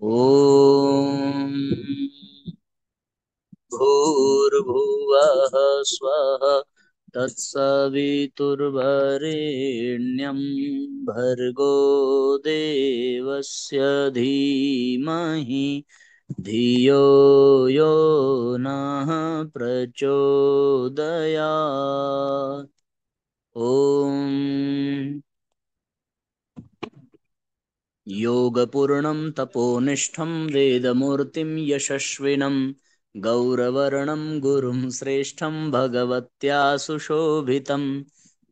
ॐ भूर्भुवः स्वः तत्सवितुर्वरेण्यं भर्गो देवस्य धीमहि धियो यो नः प्रचोदयात्। ॐ योगपूर्णं तपोनिष्ठं वेदमूर्तिं यशस्विनं गौरवर्णं गुरुं श्रेष्ठं भगवत्या सुशोभितं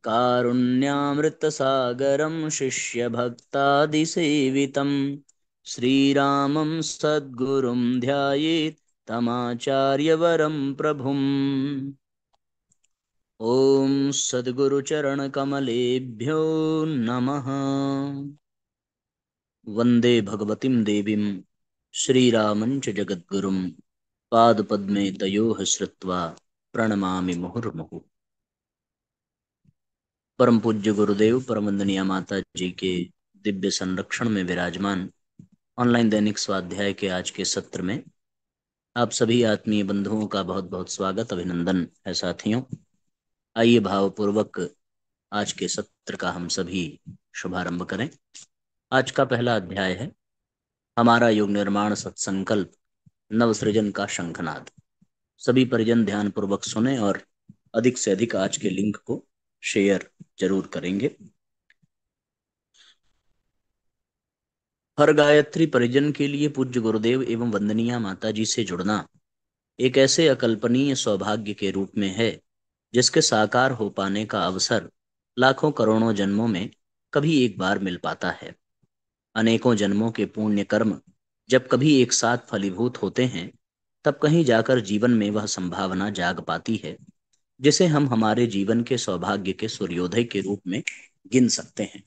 कारुण्यामृतसागरं शिष्यभक्तादिसेवितं श्रीरामं सद्गुरुं ध्यायेत् तमाचार्यवरं प्रभुम्। ॐ सद्गुरुचरणकमलेभ्यो नमः। वंदे भगवतीं देवीं श्रीरामं च जगद्गुरुं पादपद्मे तयोः श्रुत्वा प्रणमामि मुहुर्मुहुः। परम पूज्य गुरुदेव परम वंदनीय माता जी के दिव्य संरक्षण में विराजमान ऑनलाइन दैनिक स्वाध्याय के आज के सत्र में आप सभी आत्मीय बंधुओं का बहुत बहुत स्वागत अभिनंदन है। साथियों, आइए भावपूर्वक आज के सत्र का हम सभी शुभारंभ करें। आज का पहला अध्याय है हमारा युग निर्माण सत्संकल्प नवसृजन का शंखनाद। सभी परिजन ध्यान पूर्वक सुने और अधिक से अधिक आज के लिंक को शेयर जरूर करेंगे। हर गायत्री परिजन के लिए पूज्य गुरुदेव एवं वंदनीय माता जी से जुड़ना एक ऐसे अकल्पनीय सौभाग्य के रूप में है जिसके साकार हो पाने का अवसर लाखों करोड़ों जन्मों में कभी एक बार मिल पाता है। अनेकों जन्मों के पुण्य कर्म जब कभी एक साथ फलीभूत होते हैं, तब कहीं जाकर जीवन में वह संभावना जाग पाती है जिसे हम हमारे जीवन के सौभाग्य के सूर्योदय के रूप में गिन सकते हैं।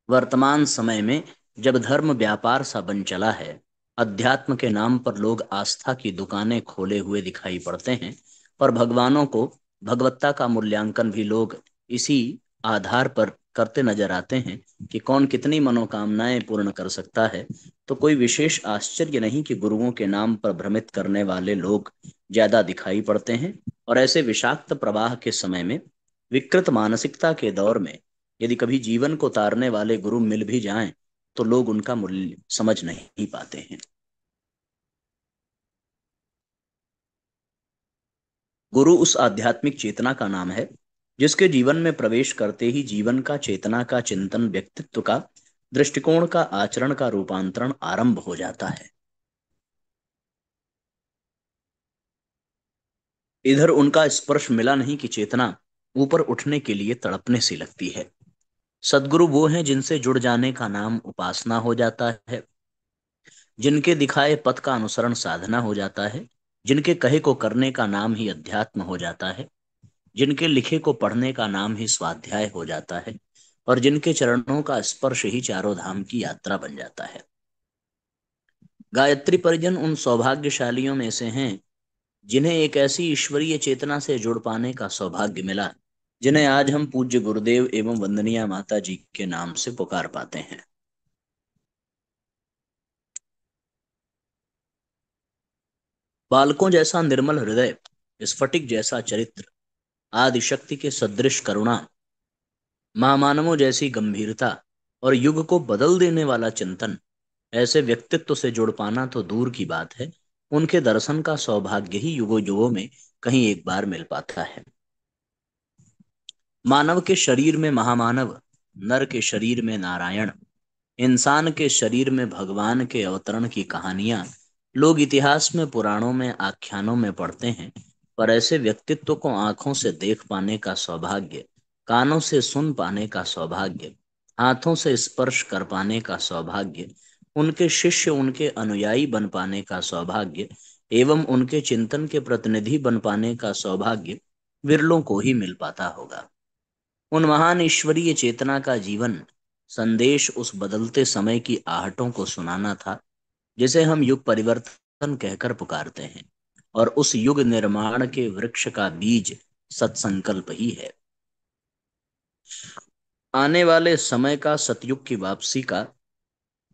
वर्तमान समय में जब धर्म व्यापार सा बन चला है, अध्यात्म के नाम पर लोग आस्था की दुकानें खोले हुए दिखाई पड़ते हैं, पर भगवानों को भगवत्ता का मूल्यांकन भी लोग इसी आधार पर करते नजर आते हैं कि कौन कितनी मनोकामनाएं पूर्ण कर सकता है। तो कोई विशेष आश्चर्य नहीं कि गुरुओं के नाम पर भ्रमित करने वाले लोग ज्यादा दिखाई पड़ते हैं। और ऐसे विषाक्त प्रवाह के समय में, विकृत मानसिकता के दौर में, यदि कभी जीवन को तारने वाले गुरु मिल भी जाएं तो लोग उनका मूल्य समझ नहीं पाते हैं। गुरु उस आध्यात्मिक चेतना का नाम है जिसके जीवन में प्रवेश करते ही जीवन का चेतना का चिंतन, व्यक्तित्व का दृष्टिकोण का आचरण का रूपांतरण आरंभ हो जाता है। इधर उनका स्पर्श मिला नहीं कि चेतना ऊपर उठने के लिए तड़पने सी लगती है। सदगुरु वो हैं जिनसे जुड़ जाने का नाम उपासना हो जाता है, जिनके दिखाए पथ का अनुसरण साधना हो जाता है, जिनके कहे को करने का नाम ही अध्यात्म हो जाता है, जिनके लिखे को पढ़ने का नाम ही स्वाध्याय हो जाता है, और जिनके चरणों का स्पर्श ही चारों धाम की यात्रा बन जाता है। गायत्री परिजन उन सौभाग्यशालियों में से हैं जिन्हें एक ऐसी ईश्वरीय चेतना से जुड़ पाने का सौभाग्य मिला जिन्हें आज हम पूज्य गुरुदेव एवं वंदनीय माता जी के नाम से पुकार पाते हैं। बालकों जैसा निर्मल हृदय, स्फटिक जैसा चरित्र, आदि शक्ति के सदृश करुणा, महामानवों जैसी गंभीरता और युग को बदल देने वाला चिंतन, ऐसे व्यक्तित्व से जुड़ पाना तो दूर की बात है, उनके दर्शन का सौभाग्य ही युगों युगों में कहीं एक बार मिल पाता है। मानव के शरीर में महामानव, नर के शरीर में नारायण, इंसान के शरीर में भगवान के अवतरण की कहानियां लोग इतिहास में, पुराणों में, आख्यानों में पढ़ते हैं, पर ऐसे व्यक्तित्व को आंखों से देख पाने का सौभाग्य, कानों से सुन पाने का सौभाग्य, हाथों से स्पर्श कर पाने का सौभाग्य, उनके शिष्य, उनके अनुयायी बन पाने का सौभाग्य एवं उनके चिंतन के प्रतिनिधि बन पाने का सौभाग्य विरलों को ही मिल पाता होगा। उन महान ईश्वरीय चेतना का जीवन संदेश उस बदलते समय की आहटों को सुनाना था जिसे हम युग परिवर्तन कहकर पुकारते हैं, और उस युग निर्माण के वृक्ष का बीज सत्संकल्प ही है। आने वाले समय का, सतयुग की वापसी का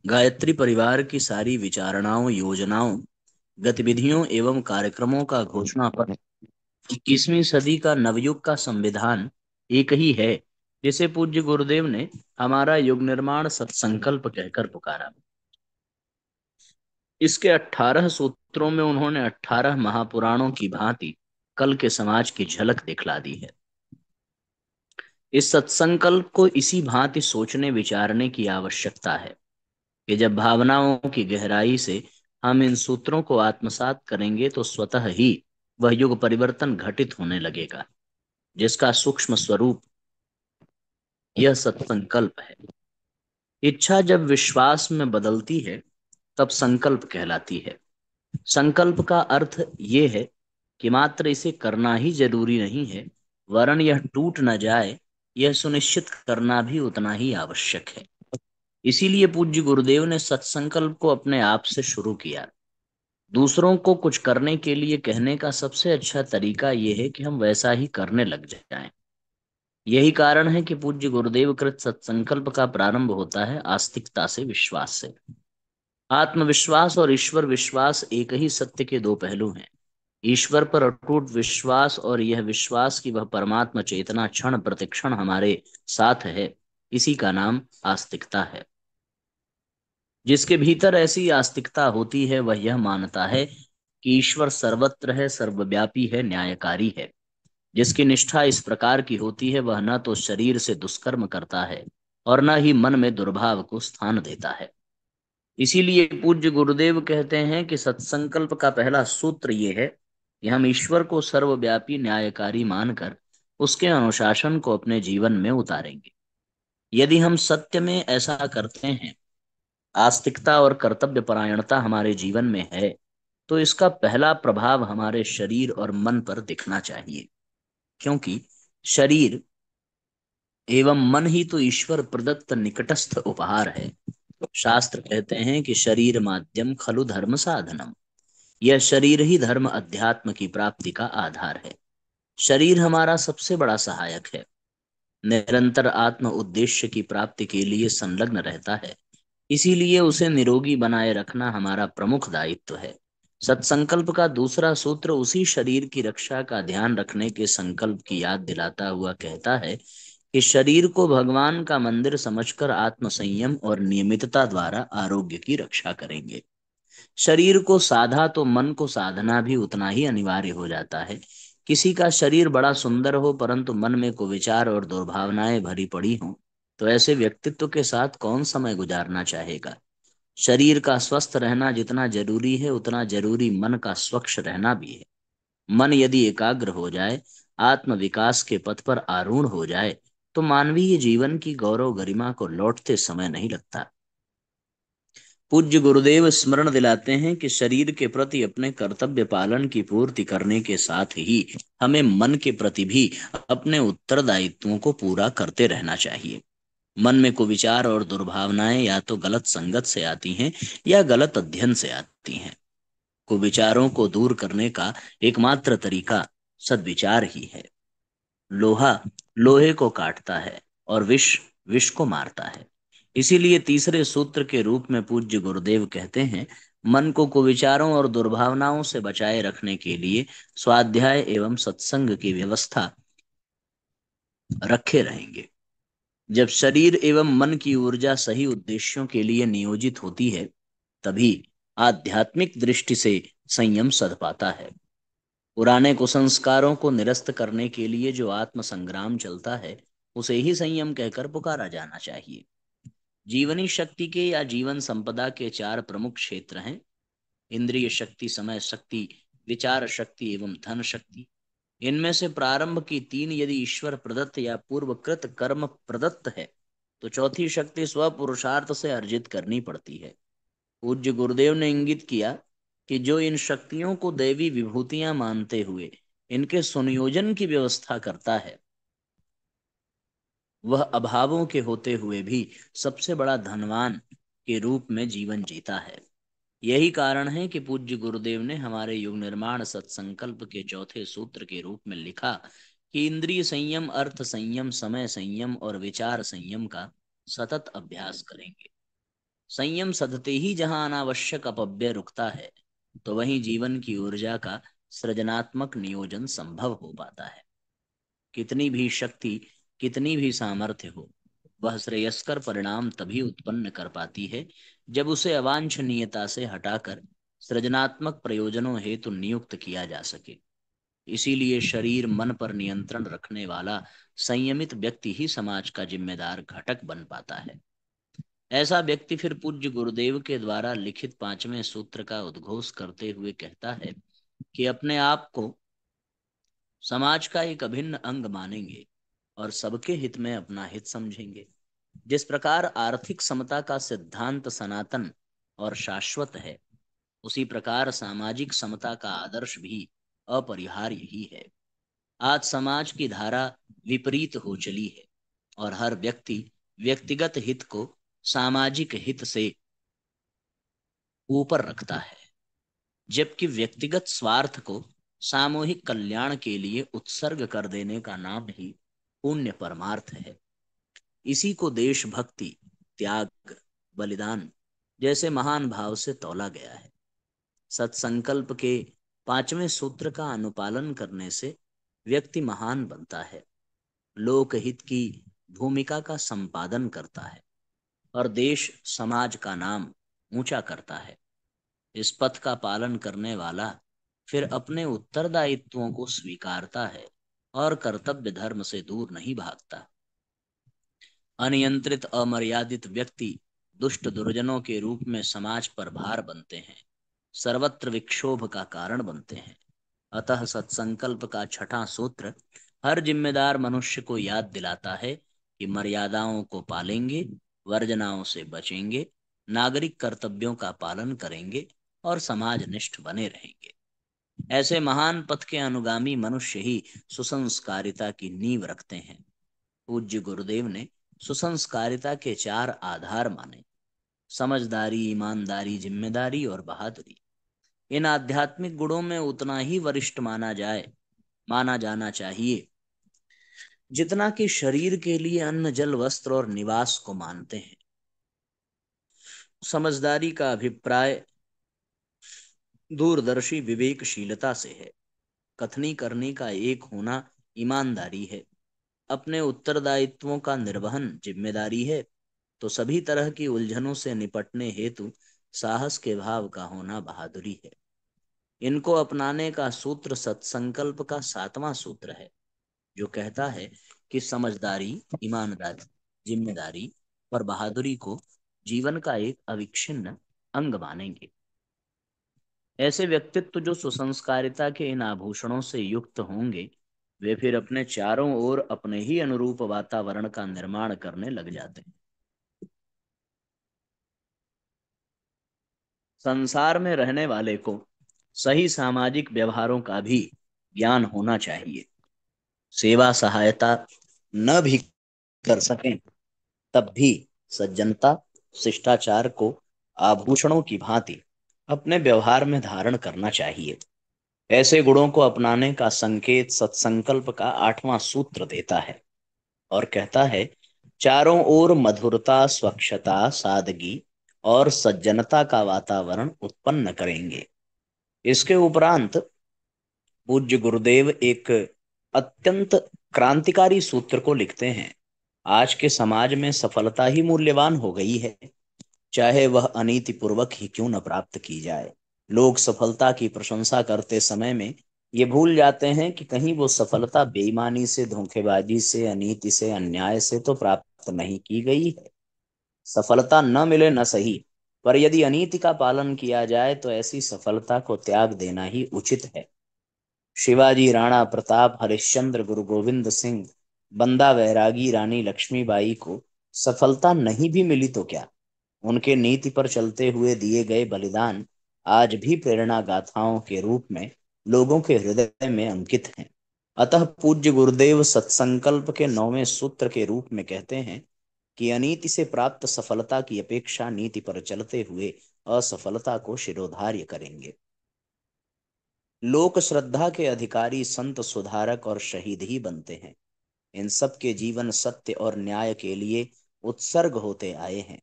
गायत्री परिवार की सारी विचारणाओं, योजनाओं, गतिविधियों एवं कार्यक्रमों का घोषणा पत्र 21वीं सदी का नवयुग का संविधान एक ही है, जिसे पूज्य गुरुदेव ने हमारा युग निर्माण सत्संकल्प कहकर पुकारा। इसके 18 सूत्रों में उन्होंने 18 महापुराणों की भांति कल के समाज की झलक दिखला दी है। इस सत्संकल्प को इसी भांति सोचने विचारने की आवश्यकता है कि जब भावनाओं की गहराई से हम इन सूत्रों को आत्मसात करेंगे तो स्वतः ही वह युग परिवर्तन घटित होने लगेगा, जिसका सूक्ष्म स्वरूप यह सत्संकल्प है। इच्छा जब विश्वास में बदलती है तब संकल्प कहलाती है। संकल्प का अर्थ ये है कि मात्र इसे करना ही जरूरी नहीं है, वरन यह टूट न जाए, यह सुनिश्चित करना भी उतना ही आवश्यक है। इसीलिए पूज्य गुरुदेव ने सत्संकल्प को अपने आप से शुरू किया। दूसरों को कुछ करने के लिए कहने का सबसे अच्छा तरीका यह है कि हम वैसा ही करने लग जाएं। यही कारण है कि पूज्य गुरुदेव कृत सत्संकल्प का प्रारंभ होता है आस्तिकता से, विश्वास से। आत्मविश्वास और ईश्वर विश्वास एक ही सत्य के दो पहलू हैं। ईश्वर पर अटूट विश्वास और यह विश्वास कि वह परमात्मा चेतना क्षण प्रतिक्षण हमारे साथ है, इसी का नाम आस्तिकता है। जिसके भीतर ऐसी आस्तिकता होती है वह यह मानता है कि ईश्वर सर्वत्र है, सर्वव्यापी है, न्यायकारी है। जिसकी निष्ठा इस प्रकार की होती है वह न तो शरीर से दुष्कर्म करता है और न ही मन में दुर्भाव को स्थान देता है। इसीलिए पूज्य गुरुदेव कहते हैं कि सत्संकल्प का पहला सूत्र ये है कि हम ईश्वर को सर्वव्यापी न्यायकारी मानकर उसके अनुशासन को अपने जीवन में उतारेंगे। यदि हम सत्य में ऐसा करते हैं, आस्तिकता और कर्तव्य परायणता हमारे जीवन में है, तो इसका पहला प्रभाव हमारे शरीर और मन पर दिखना चाहिए, क्योंकि शरीर एवं मन ही तो ईश्वर प्रदत्त निकटस्थ उपहार है। शास्त्र कहते हैं कि शरीर माध्यम खलु धर्म साधनम। यह शरीर ही धर्म अध्यात्म की प्राप्ति का आधार है। शरीर हमारा सबसे बड़ा सहायक है, निरंतर आत्म उद्देश्य की प्राप्ति के लिए संलग्न रहता है। इसीलिए उसे निरोगी बनाए रखना हमारा प्रमुख दायित्व है। सत्संकल्प का दूसरा सूत्र उसी शरीर की रक्षा का ध्यान रखने के संकल्प की याद दिलाता हुआ कहता है कि शरीर को भगवान का मंदिर समझकर आत्म संयम और नियमितता द्वारा आरोग्य की रक्षा करेंगे। शरीर को साधा तो मन को साधना भी उतना ही अनिवार्य हो जाता है। किसी का शरीर बड़ा सुंदर हो परंतु मन में कुविचार और दुर्भावनाएं भरी पड़ी हों, तो ऐसे व्यक्तित्व के साथ कौन समय गुजारना चाहेगा। शरीर का स्वस्थ रहना जितना जरूरी है उतना जरूरी मन का स्वच्छ रहना भी है। मन यदि एकाग्र हो जाए, आत्म विकास के पथ पर आरूढ़ हो जाए, तो मानवीय जीवन की गौरव गरिमा को लौटते समय नहीं लगता। पूज्य गुरुदेव स्मरण दिलाते हैं कि शरीर के प्रति अपने कर्तव्य पालन की पूर्ति करने के साथ ही हमें मन के प्रति भी अपने उत्तरदायित्वों को पूरा करते रहना चाहिए। मन में कुविचार और दुर्भावनाएं या तो गलत संगत से आती हैं या गलत अध्ययन से आती हैं। कुविचारों को दूर करने का एकमात्र तरीका सद्विचार ही है। लोहा लोहे को काटता है और विष विष को मारता है। इसीलिए तीसरे सूत्र के रूप में पूज्य गुरुदेव कहते हैं, मन को कुविचारों और दुर्भावनाओं से बचाए रखने के लिए स्वाध्याय एवं सत्संग की व्यवस्था रखे रहेंगे। जब शरीर एवं मन की ऊर्जा सही उद्देश्यों के लिए नियोजित होती है, तभी आध्यात्मिक दृष्टि से संयम सध पाता है। पुराने कुसंस्कारों को निरस्त करने के लिए जो आत्म संग्राम चलता है, उसे ही संयम कहकर पुकारा जाना चाहिए। जीवनी शक्ति के या जीवन संपदा के चार प्रमुख क्षेत्र हैं: इंद्रिय शक्ति, समय शक्ति, विचार शक्ति एवं धन शक्ति। इनमें से प्रारंभ की तीन यदि ईश्वर प्रदत्त या पूर्वकृत कर्म प्रदत्त है, तो चौथी शक्ति स्व पुरुषार्थ से अर्जित करनी पड़ती है। पूज्य गुरुदेव ने इंगित किया कि जो इन शक्तियों को दैवी विभूतियां मानते हुए इनके सुनियोजन की व्यवस्था करता है, वह अभावों के होते हुए भी सबसे बड़ा धनवान के रूप में जीवन जीता है। यही कारण है कि पूज्य गुरुदेव ने हमारे युग निर्माण सत्संकल्प के चौथे सूत्र के रूप में लिखा कि इंद्रिय संयम, अर्थ संयम, समय संयम और विचार संयम का सतत अभ्यास करेंगे। संयम सधते ही जहां अनावश्यक अपव्यय रुकता है, तो वहीं जीवन की ऊर्जा का सृजनात्मक नियोजन संभव हो पाता है। कितनी भी शक्ति, कितनी भी सामर्थ्य हो, वह श्रेयस्कर परिणाम तभी उत्पन्न कर पाती है जब उसे अवांछनीयता से हटाकर सृजनात्मक प्रयोजनों हेतु नियुक्त किया जा सके। इसीलिए शरीर मन पर नियंत्रण रखने वाला संयमित व्यक्ति ही समाज का जिम्मेदार घटक बन पाता है। ऐसा व्यक्ति फिर पूज्य गुरुदेव के द्वारा लिखित 5वें सूत्र का उद्घोष करते हुए कहता है कि अपने आप को समाज का एक अभिन्न अंग मानेंगे और सबके हित में अपना हित समझेंगे। जिस प्रकार आर्थिक समता का सिद्धांत सनातन और शाश्वत है, उसी प्रकार सामाजिक समता का आदर्श भी अपरिहार्य ही है। आज समाज की धारा विपरीत हो चली है और हर व्यक्ति व्यक्तिगत हित को सामाजिक हित से ऊपर रखता है, जबकि व्यक्तिगत स्वार्थ को सामूहिक कल्याण के लिए उत्सर्ग कर देने का नाम ही पुण्य परमार्थ है। इसी को देशभक्ति, त्याग, बलिदान जैसे महान भाव से तौला गया है। सत्संकल्प के 5वें सूत्र का अनुपालन करने से व्यक्ति महान बनता है, लोकहित की भूमिका का संपादन करता है और देश समाज का नाम ऊंचा करता है। इस पथ का पालन करने वाला फिर अपने उत्तरदायित्वों को स्वीकारता है और कर्तव्य धर्म से दूर नहीं भागता। अनियंत्रित अमर्यादित व्यक्ति दुष्ट दुर्जनों के रूप में समाज पर भार बनते हैं, सर्वत्र विक्षोभ का कारण बनते हैं। अतः सत्संकल्प का 6वां सूत्र हर जिम्मेदार मनुष्य को याद दिलाता है कि मर्यादाओं को पालेंगे, वर्जनाओं से बचेंगे, नागरिक कर्तव्यों का पालन करेंगे और समाजनिष्ठ बने रहेंगे। ऐसे महान पथ के अनुगामी मनुष्य ही सुसंस्कारिता की नींव रखते हैं। पूज्य गुरुदेव ने सुसंस्कारिता के 4 आधार माने: समझदारी, ईमानदारी, जिम्मेदारी और बहादुरी। इन आध्यात्मिक गुणों में उतना ही वरिष्ठ माना जाना चाहिए जितना कि शरीर के लिए अन्न, जल, वस्त्र और निवास को मानते हैं। समझदारी का अभिप्राय दूरदर्शी विवेकशीलता से है। कथनी करने का एक होना ईमानदारी है। अपने उत्तरदायित्वों का निर्वहन जिम्मेदारी है, तो सभी तरह की उलझनों से निपटने हेतु साहस के भाव का होना बहादुरी है। इनको अपनाने का सूत्र सत्संकल्प का 7वां सूत्र है, जो कहता है कि समझदारी, ईमानदारी, जिम्मेदारी और बहादुरी को जीवन का एक अविच्छिन्न अंग मानेंगे। ऐसे व्यक्तित्व जो सुसंस्कारिता के इन आभूषणों से युक्त होंगे, वे फिर अपने चारों ओर अपने ही अनुरूप वातावरण का निर्माण करने लग जाते हैं। संसार में रहने वाले को सही सामाजिक व्यवहारों का भी ज्ञान होना चाहिए। सेवा सहायता न भी कर सकें, तब भी सज्जनता, शिष्टाचार को आभूषणों की भांति अपने व्यवहार में धारण करना चाहिए। ऐसे गुणों को अपनाने का संकेत सत्संकल्प का 8वां सूत्र देता है और कहता है, चारों ओर मधुरता, स्वच्छता, सादगी और सज्जनता का वातावरण उत्पन्न करेंगे। इसके उपरांत पूज्य गुरुदेव एक अत्यंत क्रांतिकारी सूत्र को लिखते हैं। आज के समाज में सफलता ही मूल्यवान हो गई है, चाहे वह अनीति पूर्वक ही क्यों न प्राप्त की जाए। लोग सफलता की प्रशंसा करते समय में ये भूल जाते हैं कि कहीं वो सफलता बेईमानी से, धोखेबाजी से, अनीति से, अन्याय से तो प्राप्त नहीं की गई है। सफलता न मिले न सही, पर यदि अनीति का पालन किया जाए तो ऐसी सफलता को त्याग देना ही उचित है। शिवाजी, राणा प्रताप, हरिश्चंद्र, गुरु गोविंद सिंह, बंदा बैरागी, रानी लक्ष्मीबाई को सफलता नहीं भी मिली तो क्या, उनके नीति पर चलते हुए दिए गए बलिदान आज भी प्रेरणा गाथाओं के रूप में लोगों के हृदय में अंकित हैं। अतः पूज्य गुरुदेव सत्संकल्प के 9वें सूत्र के रूप में कहते हैं कि अनीति से प्राप्त सफलता की अपेक्षा नीति पर चलते हुए असफलता को शिरोधार्य करेंगे। लोक श्रद्धा के अधिकारी संत, सुधारक और शहीद ही बनते हैं। इन सब के जीवन सत्य और न्याय के लिए उत्सर्ग होते आए हैं।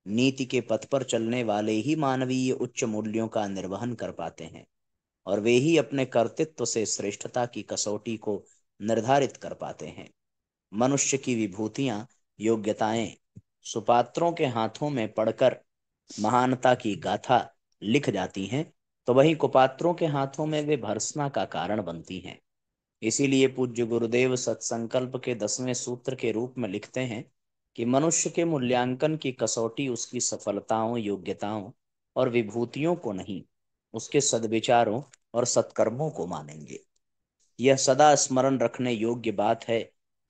नीति के पथ पर चलने वाले ही मानवीय उच्च मूल्यों का निर्वहन कर पाते हैं, और वे ही अपने कर्तृत्व से श्रेष्ठता की कसौटी को निर्धारित कर पाते हैं। मनुष्य की विभूतियां, योग्यताएं सुपात्रों के हाथों में पड़कर महानता की गाथा लिख जाती हैं, तो वहीं कुपात्रों के हाथों में वे भर्त्सना का कारण बनती हैं। इसीलिए पूज्य गुरुदेव सत्संकल्प के 10वें सूत्र के रूप में लिखते हैं कि मनुष्य के मूल्यांकन की कसौटी उसकी सफलताओं, योग्यताओं और विभूतियों को नहीं, उसके सद्विचारों और सत्कर्मों को मानेंगे। यह सदा स्मरण रखने योग्य बात है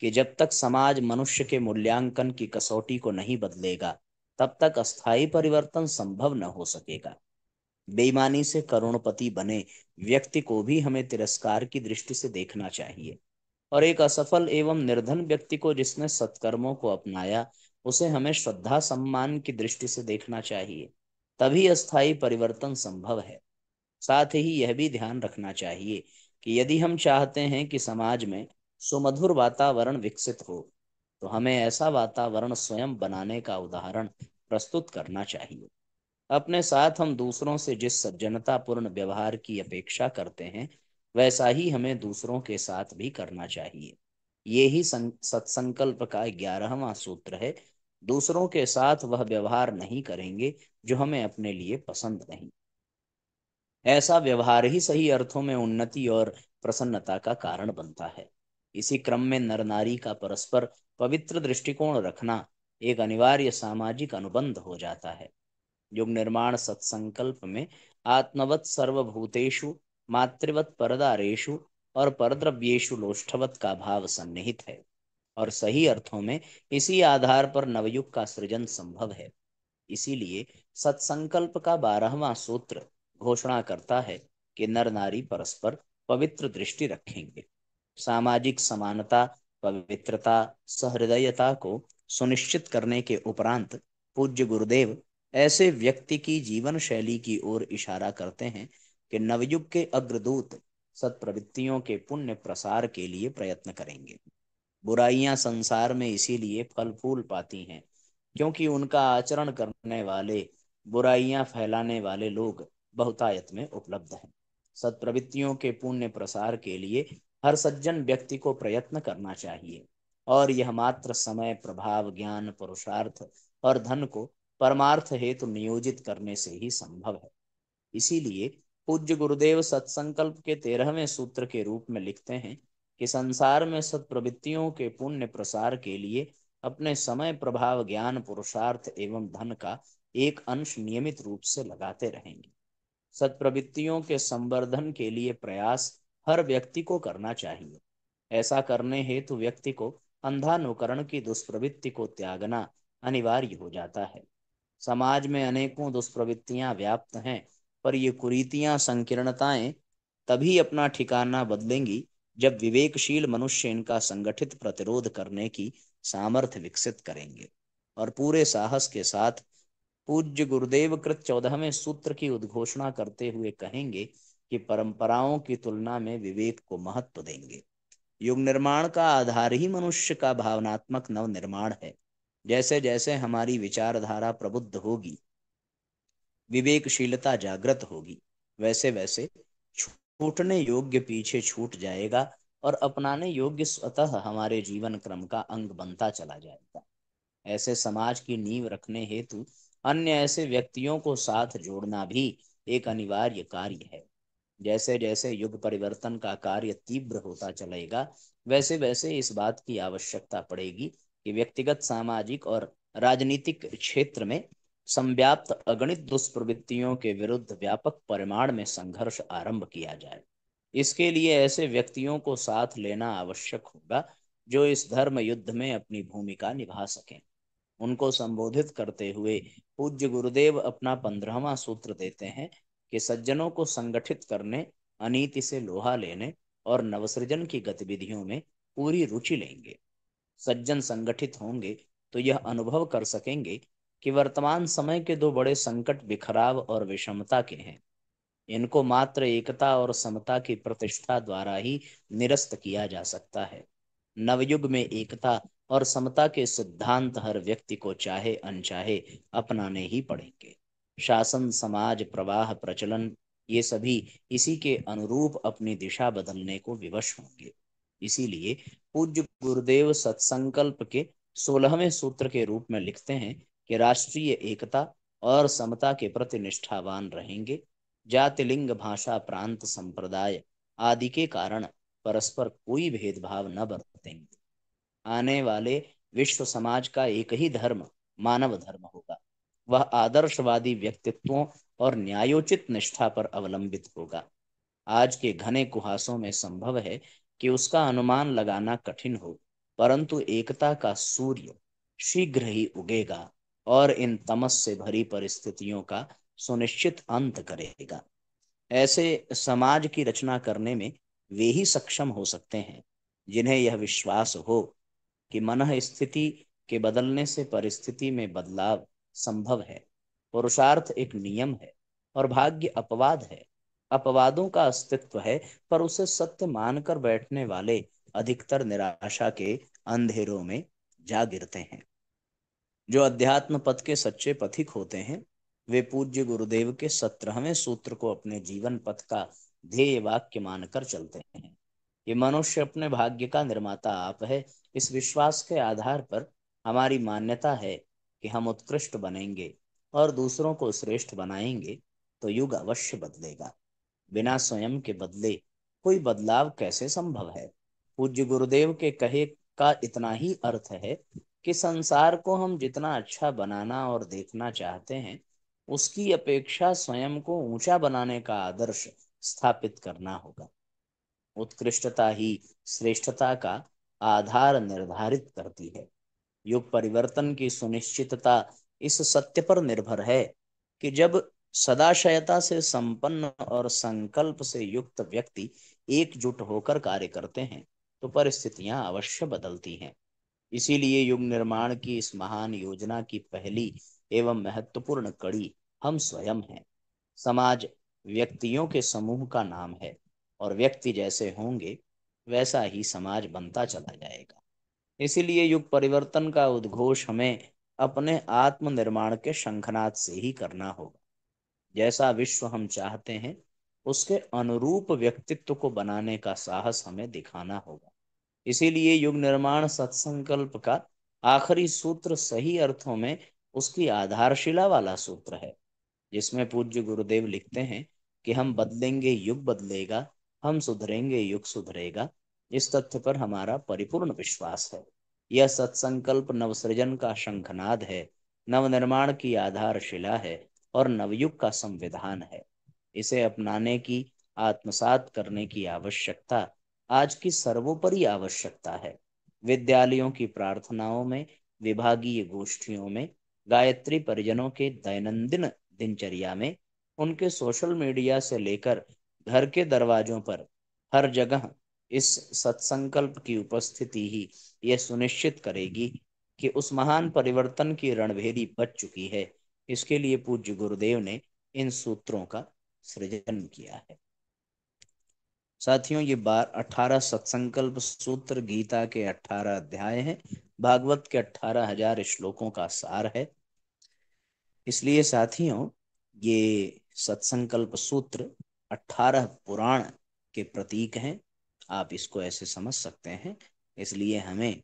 कि जब तक समाज मनुष्य के मूल्यांकन की कसौटी को नहीं बदलेगा, तब तक अस्थायी परिवर्तन संभव न हो सकेगा। बेईमानी से करोड़पति बने व्यक्ति को भी हमें तिरस्कार की दृष्टि से देखना चाहिए, और एक असफल एवं निर्धन व्यक्ति को जिसने सत्कर्मों को अपनाया, उसे हमें श्रद्धा सम्मान की दृष्टि से देखना चाहिए। तभी अस्थायी परिवर्तन संभव है। साथ ही यह भी ध्यान रखना चाहिए कि यदि हम चाहते हैं कि समाज में सुमधुर वातावरण विकसित हो, तो हमें ऐसा वातावरण स्वयं बनाने का उदाहरण प्रस्तुत करना चाहिए। अपने साथ हम दूसरों से जिस सज्जनतापूर्ण व्यवहार की अपेक्षा करते हैं, वैसा ही हमें दूसरों के साथ भी करना चाहिए। ये ही सत्संकल्प का 11वां सूत्र है। दूसरों के साथ वह व्यवहार नहीं करेंगे जो हमें अपने लिए पसंद नहीं। ऐसा व्यवहार ही सही अर्थों में उन्नति और प्रसन्नता का कारण बनता है। इसी क्रम में नर नारी का परस्पर पवित्र दृष्टिकोण रखना एक अनिवार्य सामाजिक अनुबंध हो जाता है। युग निर्माण सत्संकल्प में आत्मवत् सर्वभूतेषु मातृवत् परदारेषु और परद्रव्येषु लोष्ठवत् का भाव सन्निहित है, और सही अर्थों में इसी आधार पर नवयुग का सृजन संभव है। इसीलिए सत्संकल्प का 12वां सूत्र घोषणा करता है कि नर नारी परस्पर पवित्र दृष्टि रखेंगे। सामाजिक समानता, पवित्रता, सहृदयता को सुनिश्चित करने के उपरांत पूज्य गुरुदेव ऐसे व्यक्ति की जीवन शैली की ओर इशारा करते हैं कि नवयुग के अग्रदूत सत्प्रवृत्तियों के पुण्य प्रसार के लिए प्रयत्न करेंगे। बुराइयां संसार में इसीलिए फल फूल पाती हैं क्योंकि उनका आचरण करने वाले, बुराइयां फैलाने वाले लोग बहुतायत में उपलब्ध हैं। सत्प्रवृत्तियों के पुण्य प्रसार के लिए हर सज्जन व्यक्ति को प्रयत्न करना चाहिए, और यह मात्र समय, प्रभाव, ज्ञान, पुरुषार्थ और धन को परमार्थ हेतु नियोजित करने से ही संभव है। इसीलिए पूज्य गुरुदेव सत्संकल्प के 13वें सूत्र के रूप में लिखते हैं कि संसार में सत्प्रवृत्तियों के पुण्य प्रसार के लिए अपने समय, प्रभाव, ज्ञान, पुरुषार्थ एवं धन का एक अंश नियमित रूप से लगाते रहेंगे। सत्प्रवृत्तियों के संवर्धन के लिए प्रयास हर व्यक्ति को करना चाहिए। ऐसा करने हेतु व्यक्ति को अंधानुकरण की दुष्प्रवृत्ति को त्यागना अनिवार्य हो जाता है। समाज में अनेकों दुष्प्रवृत्तियां व्याप्त हैं, पर ये कुरीतियां, संकीर्णताएं तभी अपना ठिकाना बदलेंगी जब विवेकशील मनुष्य इनका संगठित प्रतिरोध करने की सामर्थ्य विकसित करेंगे, और पूरे साहस के साथ पूज्य गुरुदेव कृत 14वें सूत्र की उद्घोषणा करते हुए कहेंगे कि परंपराओं की तुलना में विवेक को महत्व देंगे। युग निर्माण का आधार ही मनुष्य का भावनात्मक नव निर्माण है। जैसे जैसे हमारी विचारधारा प्रबुद्ध होगी, विवेकशीलता जागृत होगी, वैसे वैसे छूटने योग्य पीछे छूट जाएगा, और अपनाने योग्य स्वतः हमारे जीवन क्रम का अंग बनता चला जाएगा। ऐसे समाज की नींव रखने हेतु अन्य ऐसे व्यक्तियों को साथ जोड़ना भी एक अनिवार्य कार्य है। जैसे जैसे युग परिवर्तन का कार्य तीव्र होता चलेगा, वैसे वैसे इस बात की आवश्यकता पड़ेगी कि व्यक्तिगत, सामाजिक और राजनीतिक क्षेत्र में संव्याप्त अगणित दुष्प्रवृत्तियों के विरुद्ध व्यापक परिमाण में संघर्ष आरंभ किया जाए। इसके लिए ऐसे व्यक्तियों को साथ लेना आवश्यक होगा जो इस धर्म युद्ध में अपनी भूमिका निभा सकें। उनको संबोधित करते हुए पूज्य गुरुदेव अपना 15वां सूत्र देते हैं कि सज्जनों को संगठित करने, अनीति से लोहा लेने और नवसृजन की गतिविधियों में पूरी रुचि लेंगे। सज्जन संगठित होंगे तो यह अनुभव कर सकेंगे कि वर्तमान समय के दो बड़े संकट बिखराव और विषमता के हैं। इनको मात्र एकता और समता की प्रतिष्ठा द्वारा ही निरस्त किया जा सकता है। नवयुग में एकता और समता के सिद्धांत हर व्यक्ति को चाहे अनचाहे अपनाने ही पड़ेंगे। शासन, समाज, प्रवाह, प्रचलन, ये सभी इसी के अनुरूप अपनी दिशा बदलने को विवश होंगे। इसीलिए पूज्य गुरुदेव सत्संकल्प के 16वें सूत्र के रूप में लिखते हैं कि राष्ट्रीय एकता और समता के प्रति निष्ठावान रहेंगे। जाति, लिंग, भाषा, प्रांत, संप्रदाय आदि के कारण परस्पर कोई भेदभाव न बरतेंगे। आने वाले विश्व समाज का एक ही धर्म मानव धर्म होगा। वह आदर्शवादी व्यक्तित्वों और न्यायोचित निष्ठा पर अवलंबित होगा। आज के घने कुहासों में संभव है कि उसका अनुमान लगाना कठिन हो, परंतु एकता का सूर्य शीघ्र ही उगेगा और इन तमस से भरी परिस्थितियों का सुनिश्चित अंत करेगा। ऐसे समाज की रचना करने में वे ही सक्षम हो सकते हैं जिन्हें यह विश्वास हो कि मन स्थिति के बदलने से परिस्थिति में बदलाव संभव है। पुरुषार्थ एक नियम है और भाग्य अपवाद है। अपवादों का अस्तित्व है, पर उसे सत्य मानकर बैठने वाले अधिकतर निराशा के अंधेरों में जा गिरते हैं। जो अध्यात्म पथ के सच्चे पथिक होते हैं, वे पूज्य गुरुदेव के 17वें सूत्र को अपने जीवन पथ का ध्येय वाक्य मानकर चलते हैं। ये मनुष्य अपने भाग्य का निर्माता आप है। इस विश्वास के आधार पर हमारी मान्यता है कि हम उत्कृष्ट बनेंगे और दूसरों को श्रेष्ठ बनाएंगे तो युग अवश्य बदलेगा। बिना स्वयं के बदले कोई बदलाव कैसे संभव है? पूज्य गुरुदेव के कहे का इतना ही अर्थ है कि संसार को हम जितना अच्छा बनाना और देखना चाहते हैं, उसकी अपेक्षा स्वयं को ऊंचा बनाने का आदर्श स्थापित करना होगा। उत्कृष्टता ही श्रेष्ठता का आधार निर्धारित करती है। युग परिवर्तन की सुनिश्चितता इस सत्य पर निर्भर है कि जब सदाशयता से संपन्न और संकल्प से युक्त व्यक्ति एकजुट होकर कार्य करते हैं तो परिस्थितियां अवश्य बदलती हैं। इसीलिए युग निर्माण की इस महान योजना की पहली एवं महत्वपूर्ण कड़ी हम स्वयं हैं। समाज व्यक्तियों के समूह का नाम है और व्यक्ति जैसे होंगे वैसा ही समाज बनता चला जाएगा। इसीलिए युग परिवर्तन का उद्घोष हमें अपने आत्म निर्माण के शंखनाद से ही करना होगा। जैसा विश्व हम चाहते हैं उसके अनुरूप व्यक्तित्व को बनाने का साहस हमें दिखाना होगा। इसीलिए युग निर्माण सत्संकल्प का आखिरी सूत्र सही अर्थों में उसकी आधारशिला वाला सूत्र है, जिसमें पूज्य गुरुदेव लिखते हैं कि हम बदलेंगे युग बदलेगा, हम सुधरेंगे युग सुधरेगा। इस तथ्य पर हमारा परिपूर्ण विश्वास है। यह सत्संकल्प नवसृजन का शंखनाद है, नवनिर्माण की आधारशिला है और नवयुग का संविधान है। इसे अपनाने की, आत्मसात करने की आवश्यकता आज की सर्वोपरि आवश्यकता है। विद्यालयों की प्रार्थनाओं में, विभागीय गोष्ठियों में, गायत्री परिजनों के दैनंदिन दिनचर्या में, उनके सोशल मीडिया से लेकर घर के दरवाजों पर, हर जगह इस सत्संकल्प की उपस्थिति ही यह सुनिश्चित करेगी कि उस महान परिवर्तन की रणभेरी बच चुकी है। इसके लिए पूज्य गुरुदेव ने इन सूत्रों का सृजन किया है। साथियों, ये 18 सत्संकल्प सूत्र गीता के 18 अध्याय हैं, भागवत के 18,000 श्लोकों का सार है। इसलिए साथियों, ये सत्संकल्प सूत्र 18 पुराण के प्रतीक हैं। आप इसको ऐसे समझ सकते हैं। इसलिए हमें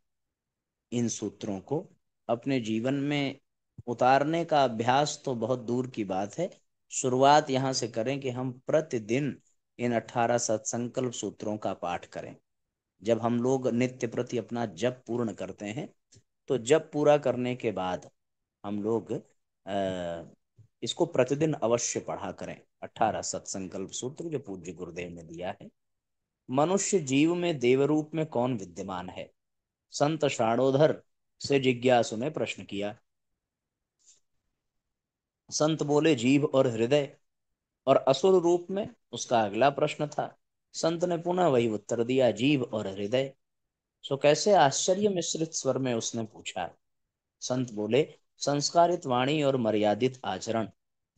इन सूत्रों को अपने जीवन में उतारने का अभ्यास तो बहुत दूर की बात है। शुरुआत यहाँ से करें कि हम प्रतिदिन इन 18 सत्संकल्प सूत्रों का पाठ करें। जब हम लोग नित्य प्रति अपना जप पूर्ण करते हैं तो जप पूरा करने के बाद हम लोग इसको प्रतिदिन अवश्य पढ़ा करें। 18 सत्संकल्प सूत्र जो पूज्य गुरुदेव ने दिया है। मनुष्य जीव में देवरूप में कौन विद्यमान है? संत शाणोधर से जिज्ञासु ने प्रश्न किया। संत बोले, जीव और हृदय। और असुर रूप में उसका अगला प्रश्न था। संत ने पुनः वही उत्तर दिया, जीव और हृदय। सो कैसे आश्चर्य मिश्रित स्वर में उसने पूछा। संत बोले, संस्कारित वाणी और मर्यादित आचरण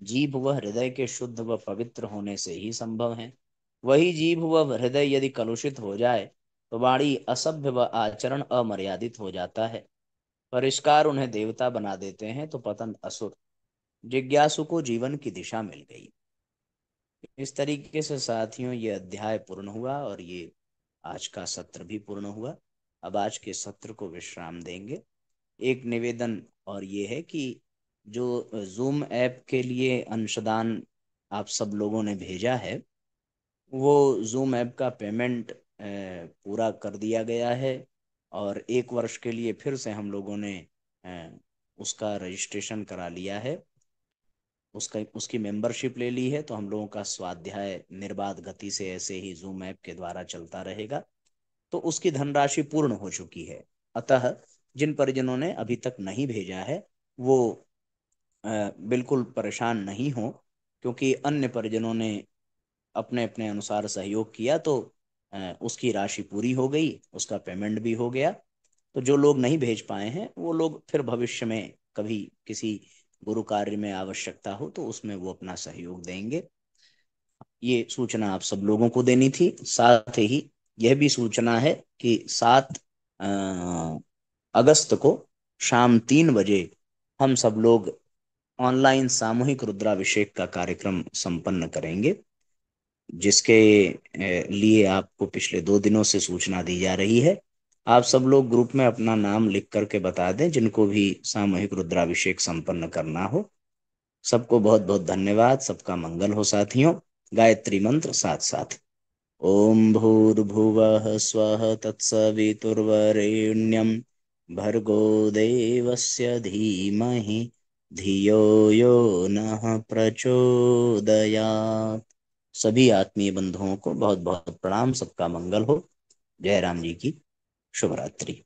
जीभ व हृदय के शुद्ध व पवित्र होने से ही संभव है। वही जीभ व हृदय यदि कलुषित हो जाए तो वाणी असभ्य व आचरण अमर्यादित हो जाता है। परिष्कार उन्हें देवता बना देते हैं तो पतन असुर। जिज्ञासु को जीवन की दिशा मिल गई। इस तरीके से साथियों ये अध्याय पूर्ण हुआ और ये आज का सत्र भी पूर्ण हुआ। अब आज के सत्र को विश्राम देंगे। एक निवेदन और ये है कि जो जूम ऐप के लिए अंशदान आप सब लोगों ने भेजा है, वो जूम ऐप का पेमेंट पूरा कर दिया गया है। और 1 वर्ष के लिए फिर से हम लोगों ने अ, उसका रजिस्ट्रेशन करा लिया है, उसका उसकी मेंबरशिप ले ली है। तो हम लोगों का स्वाध्याय निर्बाध गति से ऐसे ही जूम ऐप के द्वारा चलता रहेगा। तो उसकी धनराशि पूर्ण हो चुकी है। अतः जिन परिजनों ने अभी तक नहीं भेजा है वो बिल्कुल परेशान नहीं हो, क्योंकि अन्य परिजनों ने अपने अपने अनुसार सहयोग किया तो उसकी राशि पूरी हो गई, उसका पेमेंट भी हो गया। तो जो लोग नहीं भेज पाए हैं वो लोग फिर भविष्य में कभी किसी गुरु कार्य में आवश्यकता हो तो उसमें वो अपना सहयोग देंगे। ये सूचना आप सब लोगों को देनी थी। साथ ही यह भी सूचना है कि 7 अगस्त को शाम 3 बजे हम सब लोग ऑनलाइन सामूहिक रुद्राभिषेक का कार्यक्रम संपन्न करेंगे, जिसके लिए आपको पिछले 2 दिनों से सूचना दी जा रही है। आप सब लोग ग्रुप में अपना नाम लिख करके बता दें जिनको भी सामूहिक रुद्राभिषेक संपन्न करना हो। सबको बहुत बहुत धन्यवाद। सबका मंगल हो साथियों। गायत्री मंत्र साथ साथ। ओम भूर्भुवः स्वः तत्सवितुर्वरेण्यं भर्गो देवस्य धीमहि धियो यो नः प्रचोदयात्। सभी आत्मीय बंधुओं को बहुत बहुत प्रणाम। सबका मंगल हो। जय राम जी की शुभ रात्रि।